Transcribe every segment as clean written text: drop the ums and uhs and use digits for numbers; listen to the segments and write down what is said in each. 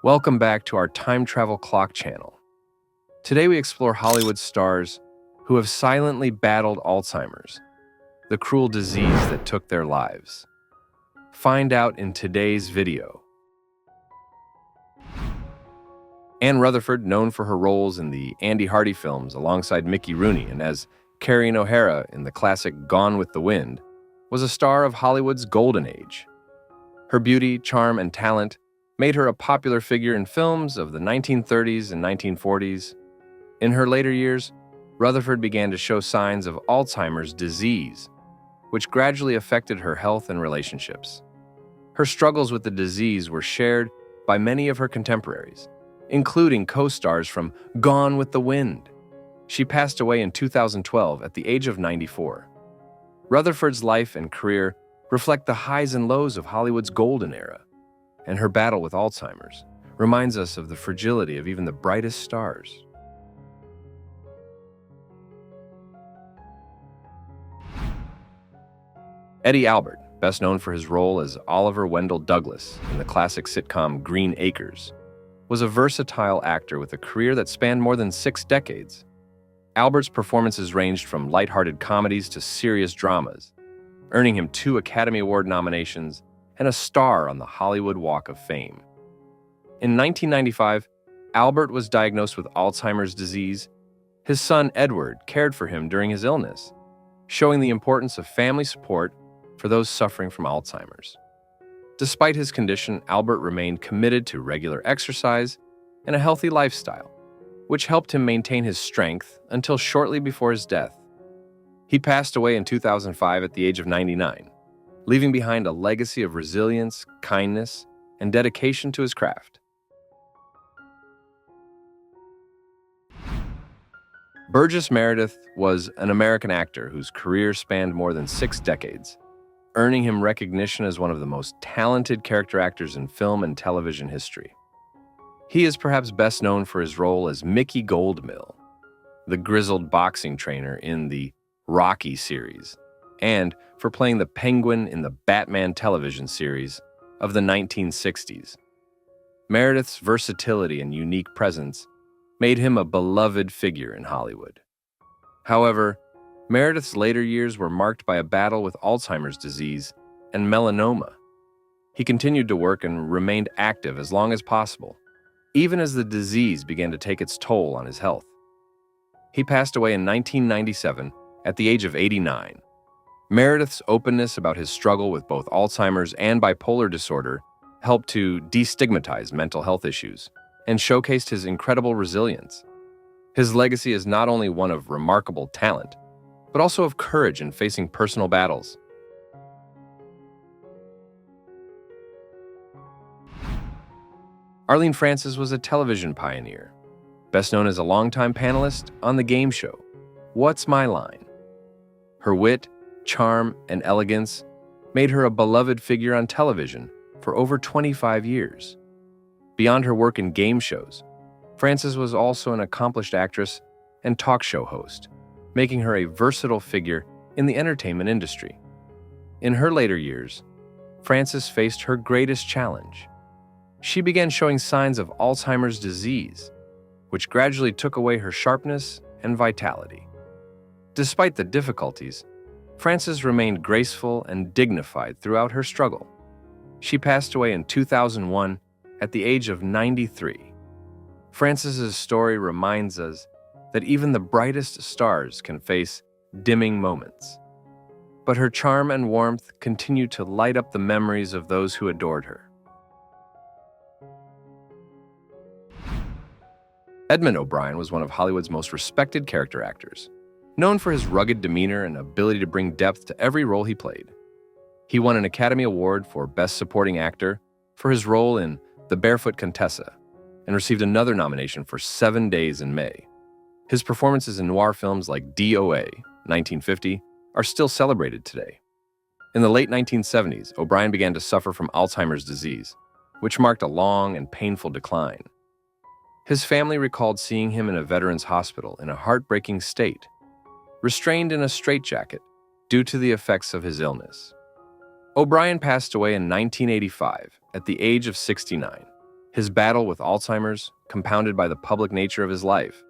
Welcome back to our Time Travel Clock channel. Today we explore Hollywood stars who have silently battled Alzheimer's, the cruel disease that took their lives. Find out in today's video. Anne Rutherford, known for her roles in the Andy Hardy films alongside Mickey Rooney and as Carrie O'Hara in the classic Gone with the Wind, was a star of Hollywood's golden age. Her beauty, charm, and talent made her a popular figure in films of the 1930s and 1940s. In her later years, Rutherford began to show signs of Alzheimer's disease, which gradually affected her health and relationships. Her struggles with the disease were shared by many of her contemporaries, including co-stars from Gone with the Wind. She passed away in 2012 at the age of 94. Rutherford's life and career reflect the highs and lows of Hollywood's golden era, and her battle with Alzheimer's reminds us of the fragility of even the brightest stars. Eddie Albert, best known for his role as Oliver Wendell Douglas in the classic sitcom Green Acres, was a versatile actor with a career that spanned more than 6 decades. Albert's performances ranged from lighthearted comedies to serious dramas, earning him 2 Academy Award nominations and a star on the Hollywood Walk of Fame. In 1995, Albert was diagnosed with Alzheimer's disease. His son, Edward, cared for him during his illness, showing the importance of family support for those suffering from Alzheimer's. Despite his condition, Albert remained committed to regular exercise and a healthy lifestyle, which helped him maintain his strength until shortly before his death. He passed away in 2005 at the age of 99, leaving behind a legacy of resilience, kindness, and dedication to his craft. Burgess Meredith was an American actor whose career spanned more than 6 decades, earning him recognition as one of the most talented character actors in film and television history. He is perhaps best known for his role as Mickey Goldmill, the grizzled boxing trainer in the Rocky series, and for playing the Penguin in the Batman television series of the 1960s. Meredith's versatility and unique presence made him a beloved figure in Hollywood. However, Meredith's later years were marked by a battle with Alzheimer's disease and melanoma. He continued to work and remained active as long as possible, even as the disease began to take its toll on his health. He passed away in 1997 at the age of 89. Meredith's openness about his struggle with both Alzheimer's and bipolar disorder helped to destigmatize mental health issues and showcased his incredible resilience. His legacy is not only one of remarkable talent, but also of courage in facing personal battles. Arlene Francis was a television pioneer, best known as a longtime panelist on the game show, What's My Line? Her wit, charm, and elegance made her a beloved figure on television for over 25 years. Beyond her work in game shows, Francis was also an accomplished actress and talk show host, making her a versatile figure in the entertainment industry. In her later years, Francis faced her greatest challenge. She began showing signs of Alzheimer's disease, which gradually took away her sharpness and vitality. Despite the difficulties, Francis remained graceful and dignified throughout her struggle. She passed away in 2001 at the age of 93. Francis's story reminds us that even the brightest stars can face dimming moments. But her charm and warmth continue to light up the memories of those who adored her. Edmund OBrien was one of Hollywood's most respected character actors, known for his rugged demeanor and ability to bring depth to every role he played. He won an Academy Award for Best Supporting Actor for his role in The Barefoot Contessa and received another nomination for 7 Days in May. His performances in noir films like DOA, 1950, are still celebrated today. In the late 1970s, OBrien began to suffer from Alzheimer's disease, which marked a long and painful decline. His family recalled seeing him in a veterans hospital in a heartbreaking state, restrained in a straitjacket due to the effects of his illness. OBrien passed away in 1985 at the age of 69. His battle with Alzheimer's, compounded by the public nature of his life,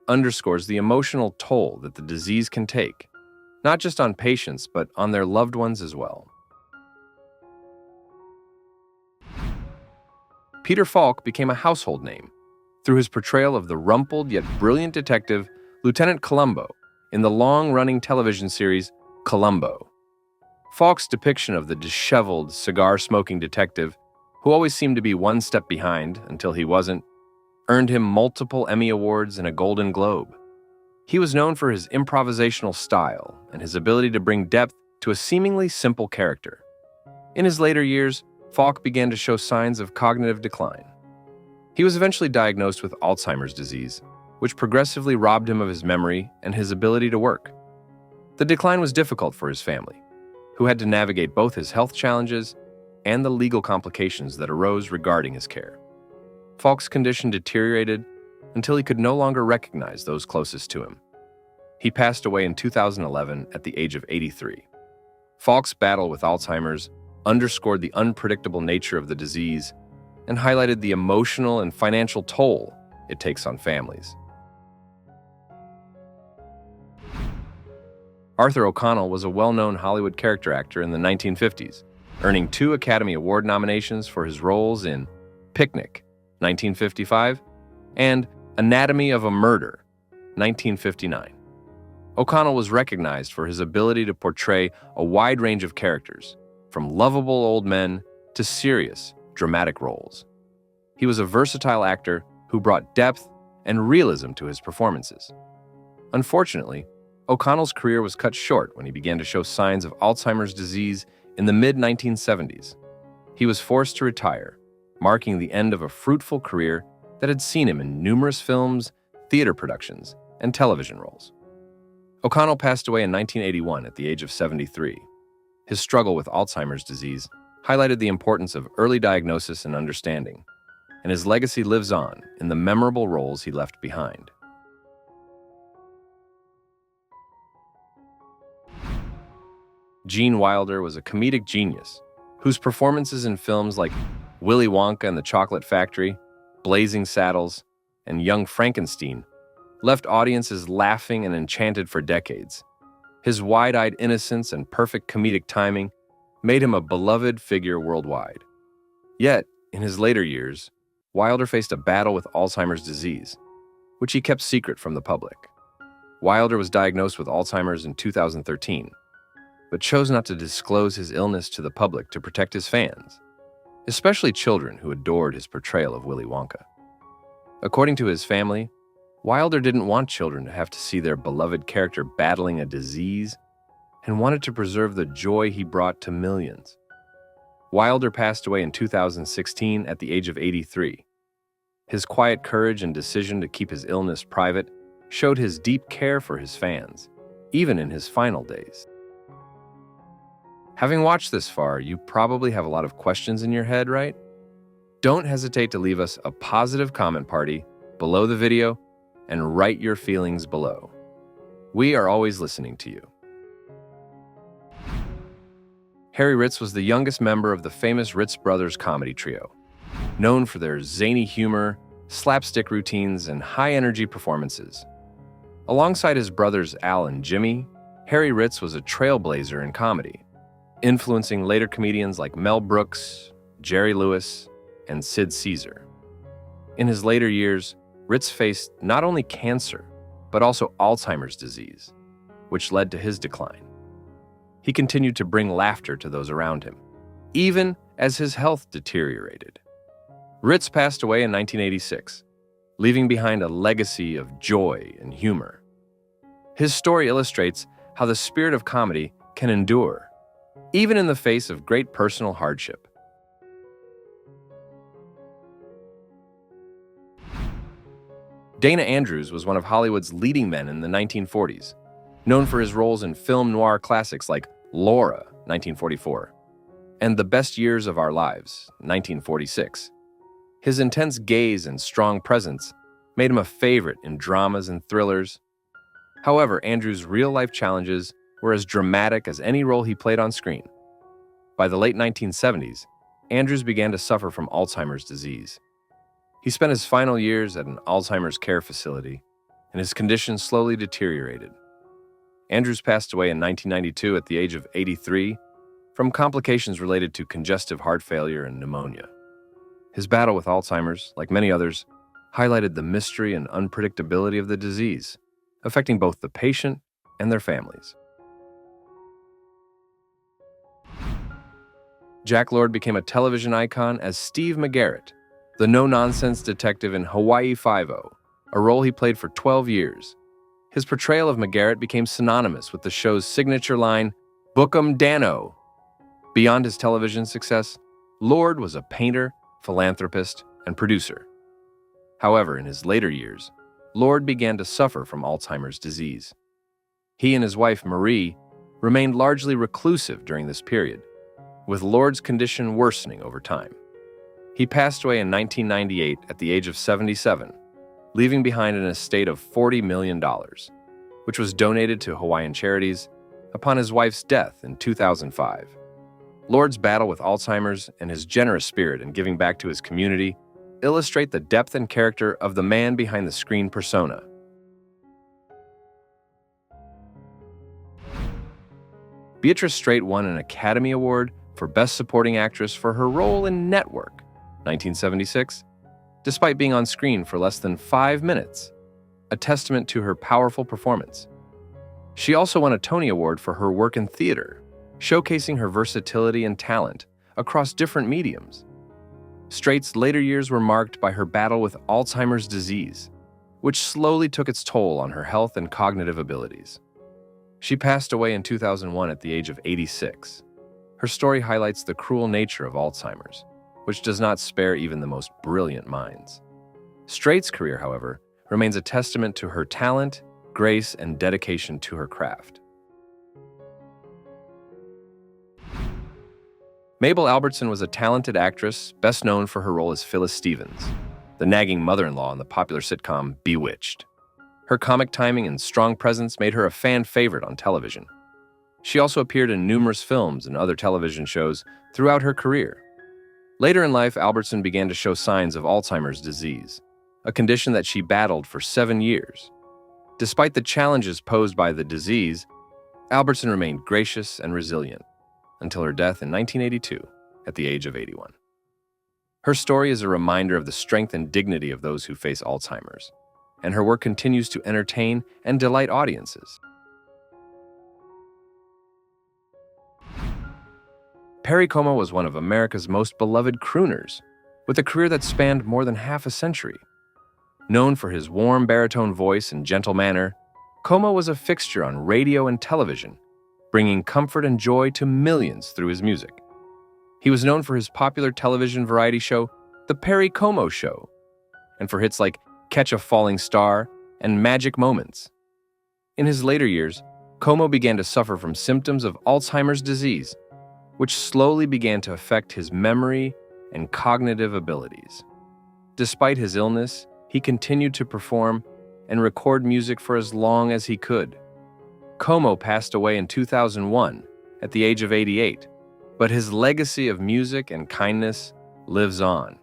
underscores the emotional toll that the disease can take, not just on patients, but on their loved ones as well. Peter Falk became a household name through his portrayal of the rumpled yet brilliant detective Lieutenant Columbo in the long-running television series Columbo. Falk's depiction of the disheveled, cigar-smoking detective, who always seemed to be one step behind until he wasn't, earned him multiple Emmy Awards and a Golden Globe. He was known for his improvisational style and his ability to bring depth to a seemingly simple character. In his later years, Falk began to show signs of cognitive decline. He was eventually diagnosed with Alzheimer's disease, which progressively robbed him of his memory and his ability to work. The decline was difficult for his family, who had to navigate both his health challenges and the legal complications that arose regarding his care. Falk's condition deteriorated until he could no longer recognize those closest to him. He passed away in 2011 at the age of 83. Falk's battle with Alzheimer's underscored the unpredictable nature of the disease and highlighted the emotional and financial toll it takes on families. Arthur O'Connell was a well-known Hollywood character actor in the 1950s, earning 2 Academy Award nominations for his roles in Picnic, 1955, and Anatomy of a Murder, 1959. O'Connell was recognized for his ability to portray a wide range of characters, from lovable old men to serious, dramatic roles. He was a versatile actor who brought depth and realism to his performances. Unfortunately, O'Connell's career was cut short when he began to show signs of Alzheimer's disease in the mid-1970s. He was forced to retire, marking the end of a fruitful career that had seen him in numerous films, theater productions, and television roles. O'Connell passed away in 1981 at the age of 73. His struggle with Alzheimer's disease highlighted the importance of early diagnosis and understanding, and his legacy lives on in the memorable roles he left behind. Gene Wilder was a comedic genius whose performances in films like Willy Wonka and the Chocolate Factory, Blazing Saddles, and Young Frankenstein left audiences laughing and enchanted for decades. His wide-eyed innocence and perfect comedic timing made him a beloved figure worldwide. Yet, in his later years, Wilder faced a battle with Alzheimer's disease, which he kept secret from the public. Wilder was diagnosed with Alzheimer's in 2013, but chose not to disclose his illness to the public to protect his fans, especially children who adored his portrayal of Willy Wonka. According to his family, Wilder didn't want children to have to see their beloved character battling a disease and wanted to preserve the joy he brought to millions. Wilder passed away in 2016 at the age of 83. His quiet courage and decision to keep his illness private showed his deep care for his fans, even in his final days. Having watched this far, you probably have a lot of questions in your head, right? Don't hesitate to leave us a positive comment party below the video and write your feelings below. We are always listening to you. Harry Ritz was the youngest member of the famous Ritz brothers comedy trio, known for their zany humor, slapstick routines, and high-energy performances. Alongside his brothers Al and Jimmy, Harry Ritz was a trailblazer in comedy, influencing later comedians like Mel Brooks, Jerry Lewis, and Sid Caesar. In his later years, Ritz faced not only cancer, but also Alzheimer's disease, which led to his decline. He continued to bring laughter to those around him, even as his health deteriorated. Ritz passed away in 1986, leaving behind a legacy of joy and humor. His story illustrates how the spirit of comedy can endure, even in the face of great personal hardship. Dana Andrews was one of Hollywood's leading men in the 1940s, known for his roles in film noir classics like Laura, 1944, and The Best Years of Our Lives, 1946. His intense gaze and strong presence made him a favorite in dramas and thrillers. However, Andrews' real-life challenges were as dramatic as any role he played on screen. By the late 1970s, Andrews began to suffer from Alzheimer's disease, He spent his final years at an Alzheimer's care facility, and his condition slowly deteriorated. Andrews passed away in 1992 at the age of 83 from complications related to congestive heart failure and pneumonia. His battle with Alzheimer's, like many others, highlighted the mystery and unpredictability of the disease, affecting both the patient and their families. Jack Lord became a television icon as Steve McGarrett, the no-nonsense detective in Hawaii Five-0, a role he played for 12 years. His portrayal of McGarrett became synonymous with the show's signature line, "Book 'em Dano." Beyond his television success, Lord was a painter, philanthropist, and producer. However, in his later years, Lord began to suffer from Alzheimer's disease. He and his wife, Marie, remained largely reclusive during this period, with Lord's condition worsening over time. He passed away in 1998 at the age of 77, leaving behind an estate of $40 million, which was donated to Hawaiian charities upon his wife's death in 2005. Lord's battle with Alzheimer's and his generous spirit in giving back to his community illustrate the depth and character of the man behind the screen persona. Beatrice Straight won an Academy Award for Best Supporting Actress for her role in Network, 1976, despite being on screen for less than 5 minutes, a testament to her powerful performance. She also won a Tony Award for her work in theater, showcasing her versatility and talent across different mediums. Straight's later years were marked by her battle with Alzheimer's disease, which slowly took its toll on her health and cognitive abilities. She passed away in 2001 at the age of 86. Her story highlights the cruel nature of Alzheimer's, which does not spare even the most brilliant minds. Straight's career, however, remains a testament to her talent, grace, and dedication to her craft. Mabel Albertson was a talented actress, best known for her role as Phyllis Stevens, the nagging mother-in-law in the popular sitcom Bewitched. Her comic timing and strong presence made her a fan favorite on television. She also appeared in numerous films and other television shows throughout her career. Later in life, Albertson began to show signs of Alzheimer's disease, a condition that she battled for 7 years. Despite the challenges posed by the disease, Albertson remained gracious and resilient until her death in 1982 at the age of 81. Her story is a reminder of the strength and dignity of those who face Alzheimer's, and her work continues to entertain and delight audiences. Perry Como was one of America's most beloved crooners, with a career that spanned more than half a century. Known for his warm baritone voice and gentle manner, Como was a fixture on radio and television, bringing comfort and joy to millions through his music. He was known for his popular television variety show, The Perry Como Show, and for hits like Catch a Falling Star and Magic Moments. In his later years, Como began to suffer from symptoms of Alzheimer's disease, which slowly began to affect his memory and cognitive abilities. Despite his illness, he continued to perform and record music for as long as he could. Como passed away in 2001 at the age of 88, but his legacy of music and kindness lives on.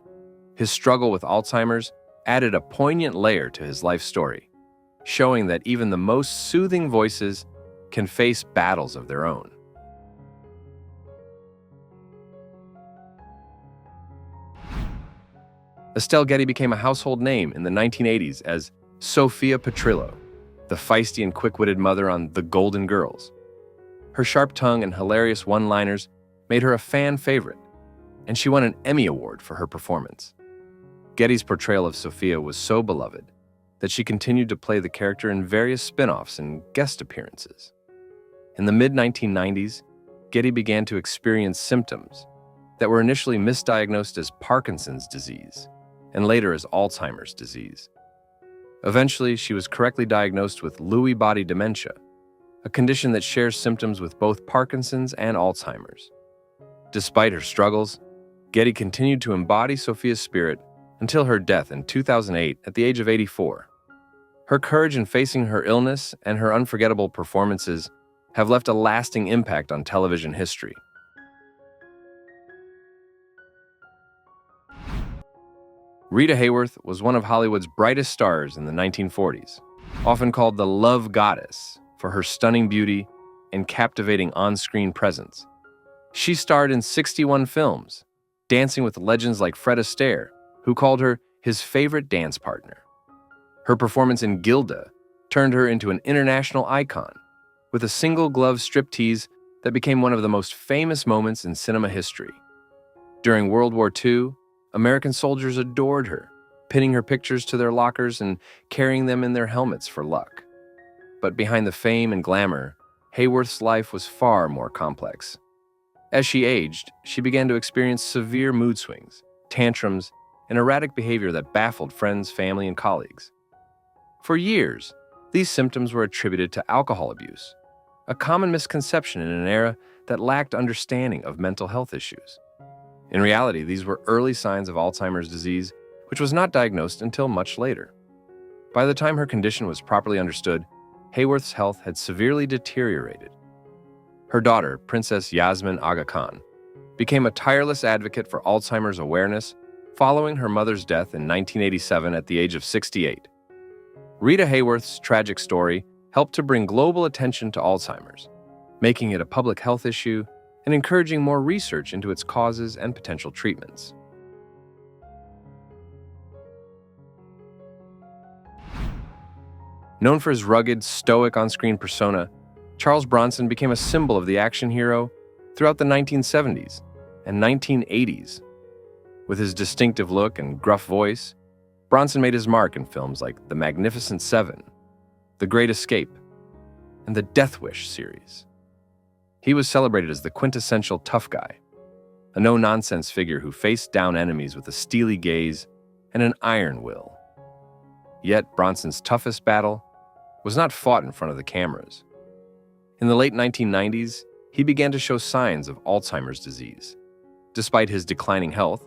His struggle with Alzheimer's added a poignant layer to his life story, showing that even the most soothing voices can face battles of their own. Estelle Getty became a household name in the 1980s as Sophia Petrillo, the feisty and quick-witted mother on The Golden Girls. Her sharp tongue and hilarious one-liners made her a fan favorite, and she won an Emmy Award for her performance. Getty's portrayal of Sophia was so beloved that she continued to play the character in various spin-offs and guest appearances. In the mid-1990s, Getty began to experience symptoms that were initially misdiagnosed as Parkinson's disease and later as Alzheimer's disease. Eventually, she was correctly diagnosed with Lewy body dementia, a condition that shares symptoms with both Parkinson's and Alzheimer's. Despite her struggles, Getty continued to embody Sophia's spirit until her death in 2008 at the age of 84. Her courage in facing her illness and her unforgettable performances have left a lasting impact on television history. Rita Hayworth was one of Hollywood's brightest stars in the 1940s, often called the love goddess for her stunning beauty and captivating on-screen presence. She starred in 61 films, dancing with legends like Fred Astaire, who called her his favorite dance partner. Her performance in Gilda turned her into an international icon, with a single-glove striptease that became one of the most famous moments in cinema history. During World War II, American soldiers adored her, pinning her pictures to their lockers and carrying them in their helmets for luck. But behind the fame and glamour, Hayworth's life was far more complex. As she aged, she began to experience severe mood swings, tantrums, and erratic behavior that baffled friends, family, and colleagues. For years, these symptoms were attributed to alcohol abuse, a common misconception in an era that lacked understanding of mental health issues. In reality, these were early signs of Alzheimer's disease, which was not diagnosed until much later. By the time her condition was properly understood, Hayworth's health had severely deteriorated. Her daughter, Princess Yasmin Aga Khan, became a tireless advocate for Alzheimer's awareness following her mother's death in 1987 at the age of 68. Rita Hayworth's tragic story helped to bring global attention to Alzheimer's, making it a public health issue and encouraging more research into its causes and potential treatments. Known for his rugged, stoic on-screen persona, Charles Bronson became a symbol of the action hero throughout the 1970s and 1980s. With his distinctive look and gruff voice, Bronson made his mark in films like The Magnificent Seven, The Great Escape, and the Death Wish series. He was celebrated as the quintessential tough guy, a no-nonsense figure who faced down enemies with a steely gaze and an iron will. Yet Bronson's toughest battle was not fought in front of the cameras. In the late 1990s, he began to show signs of Alzheimer's disease. Despite his declining health,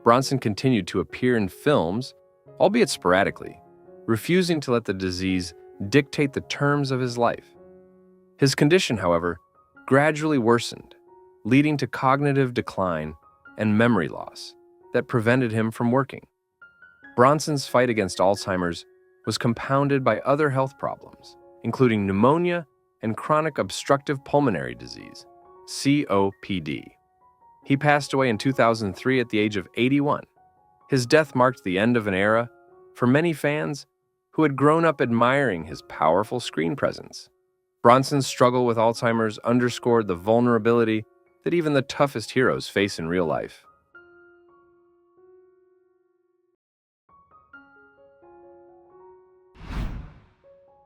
Bronson continued to appear in films, albeit sporadically, refusing to let the disease dictate the terms of his life. His condition, however, gradually worsened, leading to cognitive decline and memory loss that prevented him from working. Bronson's fight against Alzheimer's was compounded by other health problems, including pneumonia and chronic obstructive pulmonary disease, COPD. He passed away in 2003 at the age of 81. His death marked the end of an era for many fans who had grown up admiring his powerful screen presence. Bronson's struggle with Alzheimer's underscored the vulnerability that even the toughest heroes face in real life.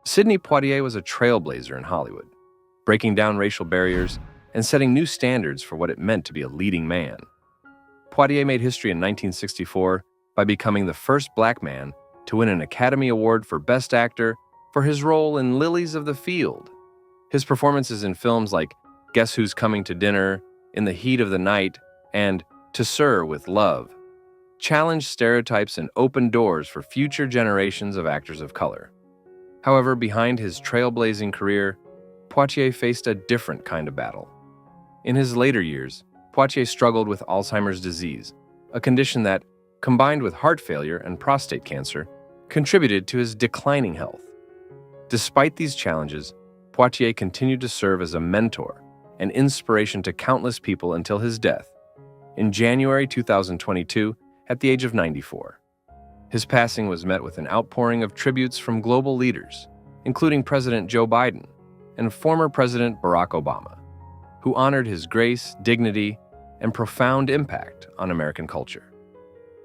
Sidney Poitier was a trailblazer in Hollywood, breaking down racial barriers and setting new standards for what it meant to be a leading man. Poitier made history in 1964 by becoming the first black man to win an Academy Award for Best Actor for his role in Lilies of the Field. His performances in films like Guess Who's Coming to Dinner, In the Heat of the Night, and To Sir with Love challenged stereotypes and opened doors for future generations of actors of color. However, behind his trailblazing career, Poitier faced a different kind of battle. In his later years, Poitier struggled with Alzheimer's disease, a condition that, combined with heart failure and prostate cancer, contributed to his declining health. Despite these challenges, Poitier continued to serve as a mentor and inspiration to countless people until his death in January 2022 at the age of 94. His passing was met with an outpouring of tributes from global leaders, including President Joe Biden and former President Barack Obama, who honored his grace, dignity, and profound impact on American culture.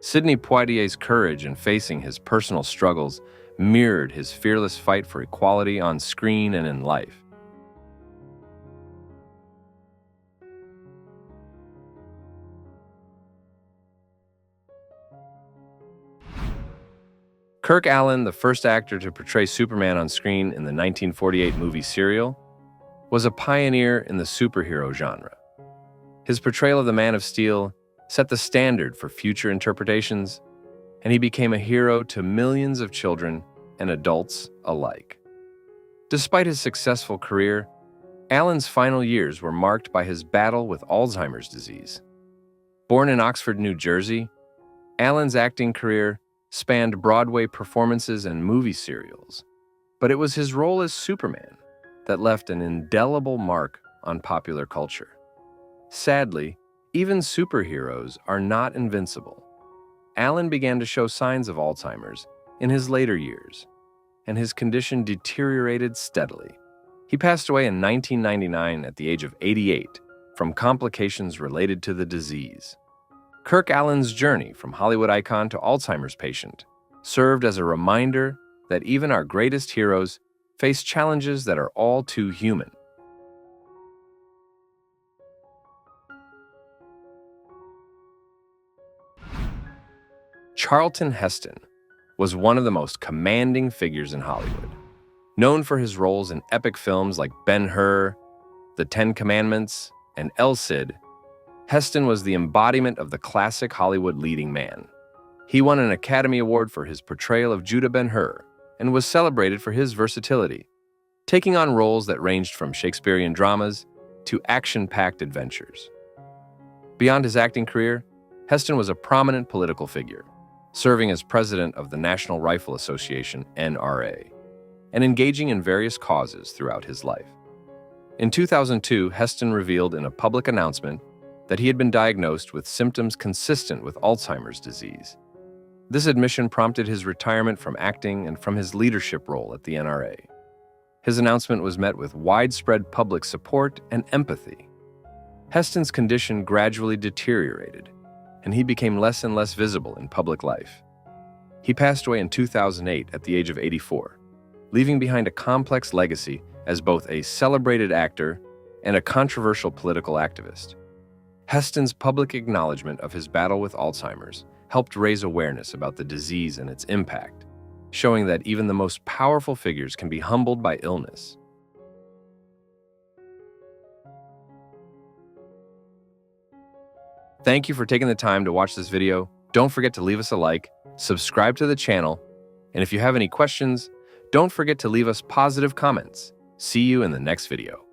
Sidney Poitier's courage in facing his personal struggles mirrored his fearless fight for equality on screen and in life. Kirk Allen, the first actor to portray Superman on screen in the 1948 movie Serial, was a pioneer in the superhero genre. His portrayal of the Man of Steel set the standard for future interpretations, and he became a hero to millions of children and adults alike. Despite his successful career, Allen's final years were marked by his battle with Alzheimer's disease. Born in Oxford, New Jersey, Allen's acting career spanned Broadway performances and movie serials, but it was his role as Superman that left an indelible mark on popular culture. Sadly, even superheroes are not invincible. Allen began to show signs of Alzheimer's in his later years, and his condition deteriorated steadily. He passed away in 1999 at the age of 88 from complications related to the disease. Kirk Allen's journey from Hollywood icon to Alzheimer's patient served as a reminder that even our greatest heroes face challenges that are all too human. Charlton Heston was one of the most commanding figures in Hollywood. Known for his roles in epic films like Ben-Hur, The Ten Commandments, and El Cid, Heston was the embodiment of the classic Hollywood leading man. He won an Academy Award for his portrayal of Judah Ben-Hur and was celebrated for his versatility, taking on roles that ranged from Shakespearean dramas to action-packed adventures. Beyond his acting career, Heston was a prominent political figure, serving as president of the National Rifle Association, NRA, and engaging in various causes throughout his life. In 2002, Heston revealed in a public announcement that he had been diagnosed with symptoms consistent with Alzheimer's disease. This admission prompted his retirement from acting and from his leadership role at the NRA. His announcement was met with widespread public support and empathy. Heston's condition gradually deteriorated, and he became less and less visible in public life. He passed away in 2008 at the age of 84, leaving behind a complex legacy as both a celebrated actor and a controversial political activist. Heston's public acknowledgement of his battle with Alzheimer's helped raise awareness about the disease and its impact, showing that even the most powerful figures can be humbled by illness. Thank you for taking the time to watch this video. Don't forget to leave us a like, subscribe to the channel, and if you have any questions, don't forget to leave us positive comments. See you in the next video.